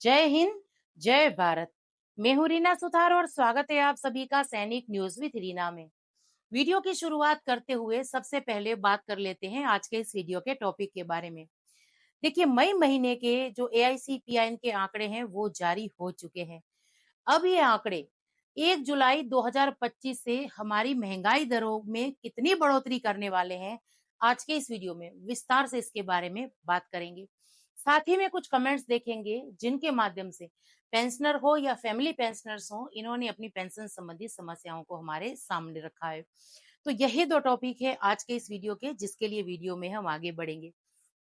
जय हिंद, जय भारत। मैं हूं रीना सुथार और स्वागत है आप सभी का सैनिक न्यूज विद रीना में। वीडियो की शुरुआत करते हुए सबसे पहले बात कर लेते हैं आज के इस वीडियो के टॉपिक के बारे में। देखिए, मई महीने के जो एआईसीपीआईएन के आंकड़े हैं वो जारी हो चुके हैं। अब ये आंकड़े 1 जुलाई 2025 से हमारी महंगाई दरों में कितनी बढ़ोतरी करने वाले हैं, आज के इस वीडियो में विस्तार से इसके बारे में बात करेंगे। साथ ही में कुछ कमेंट्स देखेंगे जिनके माध्यम से पेंशनर हो या फैमिली पेंशनर्स हो, इन्होंने अपनी पेंशन संबंधी समस्याओं को हमारे सामने रखा है। तो यही दो टॉपिक है आज के इस वीडियो के, जिसके लिए वीडियो में हम आगे बढ़ेंगे।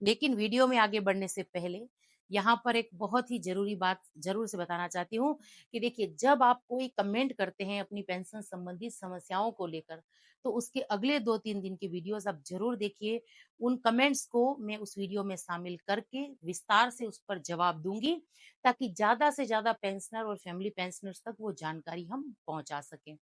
लेकिन वीडियो में आगे बढ़ने से पहले यहाँ पर एक बहुत ही जरूरी बात जरूर से बताना चाहती हूँ कि देखिए, जब आप कोई कमेंट करते हैं अपनी पेंशन संबंधी समस्याओं को लेकर, तो उसके अगले 2-3 दिन की वीडियोस आप जरूर देखिए। उन कमेंट्स को मैं उस वीडियो में शामिल करके विस्तार से उस पर जवाब दूंगी, ताकि ज्यादा से ज्यादा पेंशनर और फैमिली पेंशनर्स तक वो जानकारी हम पहुंचा सकें।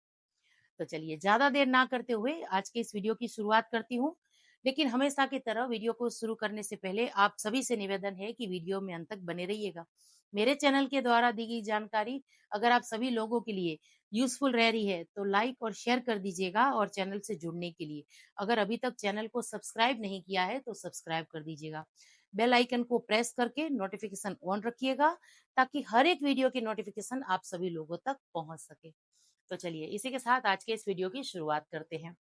तो चलिए, ज्यादा देर ना करते हुए आज के इस वीडियो की शुरुआत करती हूँ। लेकिन हमेशा की तरह वीडियो को शुरू करने से पहले आप सभी से निवेदन है कि वीडियो में अंत तक बने रहिएगा। मेरे चैनल के द्वारा दी गई जानकारी अगर आप सभी लोगों के लिए यूजफुल रह रही है तो लाइक और शेयर कर दीजिएगा, और चैनल से जुड़ने के लिए अगर अभी तक चैनल को सब्सक्राइब नहीं किया है तो सब्सक्राइब कर दीजिएगा। बेल आइकन को प्रेस करके नोटिफिकेशन ऑन रखिएगा, ताकि हर एक वीडियो की नोटिफिकेशन आप सभी लोगों तक पहुंच सके। तो चलिए, इसी के साथ आज के इस वीडियो की शुरुआत करते हैं।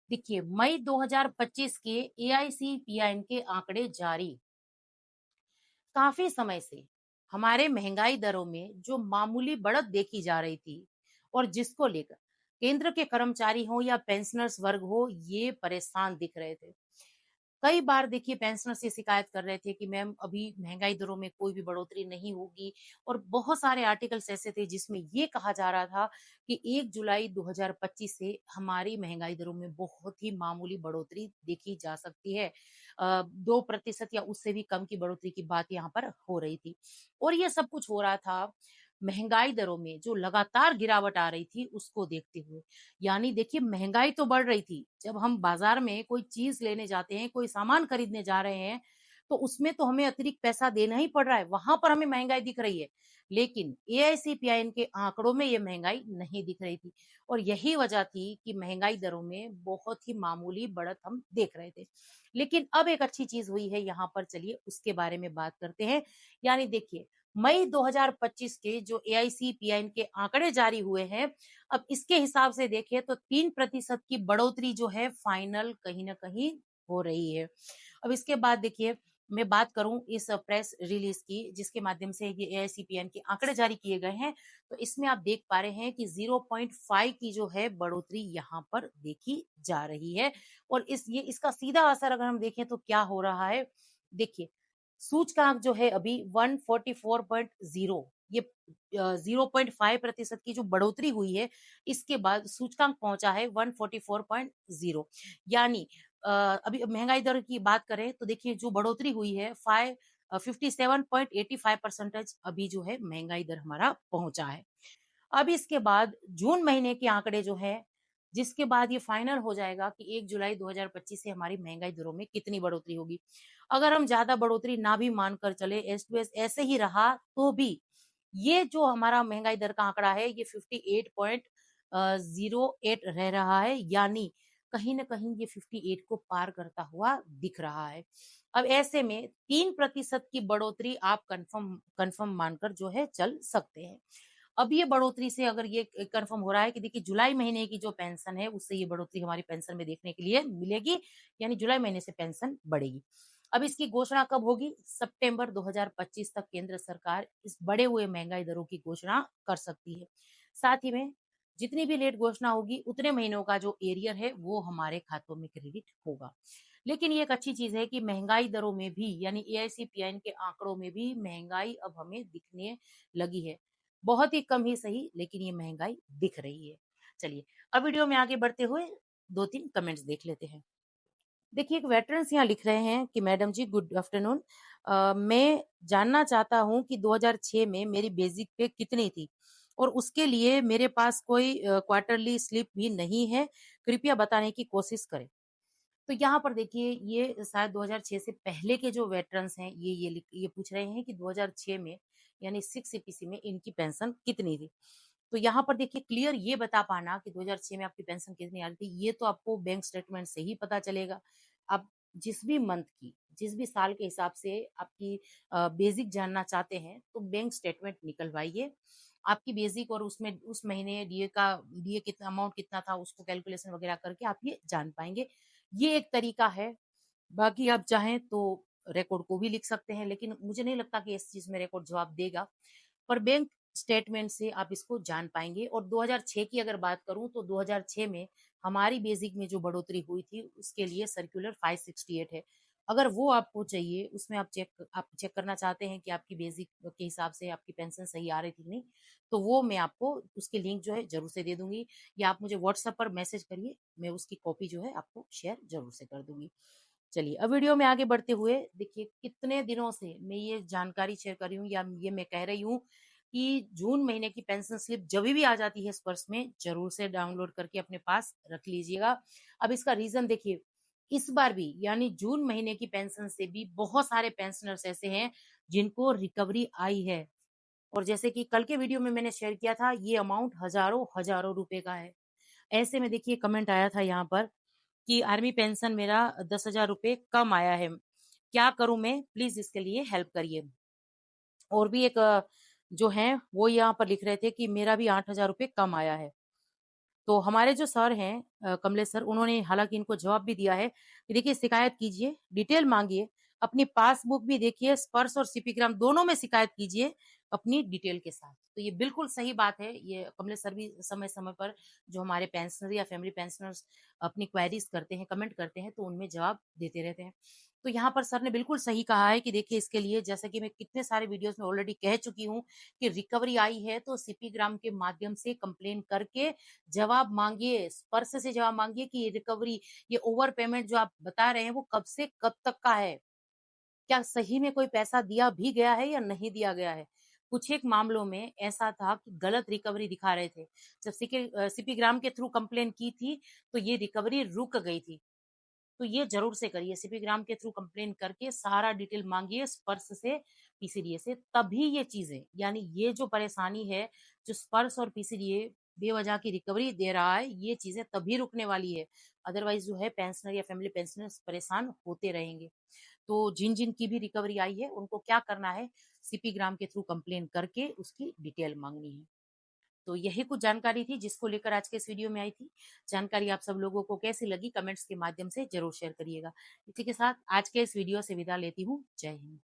देखिए, मई 2025 के एआईसीपीआईएन के आंकड़े जारी। काफी समय से हमारे महंगाई दरों में जो मामूली बढ़त देखी जा रही थी, और जिसको लेकर केंद्र के कर्मचारी हो या पेंशनर्स वर्ग हो, ये परेशान दिख रहे थे। कई बार देखिए, पेंशनर्स ये शिकायत कर रहे थे कि मैम, अभी महंगाई दरों में कोई भी बढ़ोतरी नहीं होगी। और बहुत सारे आर्टिकल्स ऐसे थे जिसमें ये कहा जा रहा था कि 1 जुलाई 2025 से हमारी महंगाई दरों में बहुत ही मामूली बढ़ोतरी देखी जा सकती है। 2% या उससे भी कम की बढ़ोतरी की बात यहाँ पर हो रही थी। और ये सब कुछ हो रहा था महंगाई दरों में जो लगातार गिरावट आ रही थी उसको देखते हुए। यानी देखिए, महंगाई तो बढ़ रही थी। जब हम बाजार में कोई चीज लेने जाते हैं, कोई सामान खरीदने जा रहे हैं, तो उसमें तो हमें अतिरिक्त पैसा देना ही पड़ रहा है, वहां पर हमें महंगाई दिख रही है। लेकिन एआईसीपीआईएन के आंकड़ों में ये महंगाई नहीं दिख रही थी। और यही वजह थी कि महंगाई दरों में बहुत ही मामूली बढ़त हम देख रहे थे। लेकिन अब एक अच्छी चीज हुई है यहाँ पर, चलिए उसके बारे में बात करते हैं। यानी देखिए, मई 2025 के जो एआईसीपीआईएन के आंकड़े जारी हुए हैं, अब इसके हिसाब से देखें तो 3% की बढ़ोतरी जो है फाइनल कहीं ना कहीं हो रही है। अब इसके बाद देखिए, मैं बात करूं इस प्रेस रिलीज की जिसके माध्यम से ये एआईसीपीएन के आंकड़े जारी किए गए हैं, तो इसमें आप देख पा रहे हैं कि 0.5 की जो है बढ़ोतरी यहाँ पर देखी जा रही है। और इसका सीधा असर अगर हम देखें तो क्या हो रहा है, देखिए, सूचकांक जो है अभी 144.0, ये 0.5% की जो बढ़ोतरी हुई है, इसके बाद सूचकांक पहुंचा है 144.0। यानी अभी महंगाई दर की बात करें तो देखिए, जो बढ़ोतरी हुई है 57.85% अभी जो है महंगाई दर हमारा पहुंचा है। अब इसके बाद जून महीने के आंकड़े जो है, जिसके बाद ये फाइनल हो जाएगा कि 1 जुलाई 2025 से हमारी महंगाई दरों में कितनी बढ़ोतरी होगी। अगर हम ज्यादा बढ़ोतरी ना भी मानकर चले, एस टू एस ऐसे ही रहा तो भी ये जो हमारा महंगाई दर का आंकड़ा है ये 58.08 रह रहा है। यानी कहीं ना कहीं ये 58 को पार करता हुआ दिख रहा है। अब ऐसे में 3% की बढ़ोतरी आप कंफर्म कंफर्म मानकर जो है चल सकते हैं। अब ये बढ़ोतरी से अगर ये कंफर्म हो रहा है कि देखिए, जुलाई महीने की जो पेंशन है उससे ये बढ़ोतरी हमारी पेंशन में देखने के लिए मिलेगी। यानी जुलाई महीने से पेंशन बढ़ेगी। अब इसकी घोषणा कब होगी? सितंबर 2025 तक केंद्र सरकार इस बढ़े हुए महंगाई दरों की घोषणा कर सकती है। साथ ही में जितनी भी लेट घोषणा होगी, उतने महीनों का जो एरियर है वो हमारे खातों में क्रेडिट होगा। लेकिन ये एक अच्छी चीज है कि महंगाई दरों में भी, यानी एआईसीपीआईएन के आंकड़ों में भी महंगाई अब हमें दिखने लगी है। बहुत ही कम ही सही, लेकिन ये महंगाई दिख रही है। चलिए, अब वीडियो में आगे बढ़ते हुए 2-3 कमेंट्स देख लेते हैं। देखिए, एक वेटरन्स यहाँ लिख रहे हैं कि मैडम जी, गुड आफ्टरनून। मैं जानना चाहता हूँ कि 2006 में मेरी बेसिक पे कितनी थी, और उसके लिए मेरे पास कोई क्वार्टरली स्लिप भी नहीं है। कृपया बताने की कोशिश करें। तो यहाँ पर देखिए ये शायद 2006 से पहले के जो वेटरन्स हैं ये पूछ रहे हैं कि 2006 में यानी 6 सीपीसी में इनकी पेंशन कितनी थी। तो यहाँ पर देखिए क्लियर ये बता पाना कि 2006 में आपकी पेंशन कितनी आ रही थी, ये तो आपको बैंक स्टेटमेंट से ही पता चलेगा। आप जिस भी मंथ की, जिस भी साल के हिसाब से आपकी बेसिक जानना चाहते हैं, तो बैंक स्टेटमेंट निकलवाइए। आपकी बेसिक और उसमें उस महीने डीए कितना अमाउंट कितना था उसको कैलकुलेशन वगैरह करके आप ये जान पाएँगे। ये एक तरीका है। बाकी आप चाहें तो रिकॉर्ड को भी लिख सकते हैं, लेकिन मुझे नहीं लगता कि इस चीज़ में रिकॉर्ड जवाब देगा। पर बैंक स्टेटमेंट से आप इसको जान पाएँगे। और 2006 की अगर बात करूँ तो 2006 में हमारी बेसिक में जो बढ़ोतरी हुई थी उसके लिए सर्कुलर 568 है। अगर वो आपको चाहिए, उसमें आप चेक करना चाहते हैं कि आपकी बेसिक के हिसाब से आपकी पेंशन सही आ रही थी कि नहीं, तो वो मैं आपको उसकी लिंक जो है ज़रूर से दे दूँगी, या आप मुझे व्हाट्सएप पर मैसेज करिए, मैं उसकी कॉपी जो है आपको शेयर ज़रूर से कर दूँगी। चलिए, अब वीडियो में आगे बढ़ते हुए देखिए कितने दिनों से मैं ये जानकारी शेयर कर रही हूँ, या ये मैं कह रही हूँ कि जून महीने की पेंशन स्लिप जभी भी आ जाती है इस पर्स में, ज़रूर से डाउनलोड करके अपने पास रख लीजिएगा। अब इसका रीज़न देखिए, इस बार भी यानी जून महीने की पेंशन से भी बहुत सारे पेंशनर्स ऐसे हैं जिनको रिकवरी आई है। और जैसे कि कल के वीडियो में मैंने शेयर किया था, ये अमाउंट हज़ारों रुपए का है। ऐसे में देखिए कमेंट आया था यहाँ पर कि आर्मी पेंशन मेरा 10,000 रुपए कम आया है। क्या करूँ मैं? प्लीज़ इसके लिए हेल्प करिए। और भी एक जो हैं वो यहाँ पर लिख रहे थे कि मेरा भी 8,000 रुपए कम आया है। तो हमारे जो सर हैं कमलेश सर, उन्होंने हालाँकि इनको जवाब भी दिया है कि देखिए शिकायत कीजिए, डिटेल माँगिए, अपनी पासबुक भी देखिए, स्पर्श और सीपीग्राम दोनों में शिकायत कीजिए अपनी डिटेल के साथ। तो ये बिल्कुल सही बात है, ये कमलेश सर भी समय-समय पर जो हमारे पेंशनर या फैमिली पेंशनर्स अपनी क्वेरीज़ करते हैं, कमेंट करते हैं, तो उनमें जवाब देते रहते हैं। तो यहाँ पर सर ने बिल्कुल सही कहा है कि देखिए इसके लिए जैसे कि मैं कितने सारे वीडियोज़ में ऑलरेडी कह चुकी हूँ कि रिकवरी आई है तो सीपीग्राम के माध्यम से कंप्लेन करके जवाब माँगिए, स्पर्श से जवाब माँगिए कि ये रिकवरी, ये ओवर पेमेंट जो आप बता रहे हैं वो कब से कब तक का है? क्या सही में कोई पैसा दिया भी गया है या नहीं दिया गया है? कुछ एक मामलों में ऐसा था कि गलत रिकवरी दिखा रहे थे। जब सीपीग्राम के थ्रू कंप्लेन की थी, तो ये रिकवरी रुक गई थी। तो ये ज़रूर से करिए, सीपीग्राम के थ्रू कंप्लेन करके सारा डिटेल माँगिए स्पर्श से, पीसीडीए से, तभी ये चीज़ें यानी ये जो परेशानी है, जो स्पर्श और पीसीडीए बेवजह की रिकवरी दे रहा है, ये चीज़ें तभी रुकने वाली है। अदरवाइज़ जो है पेंशनर या फैमिली पेंशनर्स परेशान होते रहेंगे। तो जिन-जिन की भी रिकवरी आई है, उनको क्या करना है, सीपीग्राम के थ्रू कंप्लेन करके उसकी डिटेल माँगनी है। तो यही कुछ जानकारी थी जिसको लेकर आज के इस वीडियो में आई थी। जानकारी आप सब लोगों को कैसी लगी कमेंट्स के माध्यम से ज़रूर शेयर करिएगा। इसी के साथ आज के इस वीडियो से विदा लेती हूँ। जय हिंद।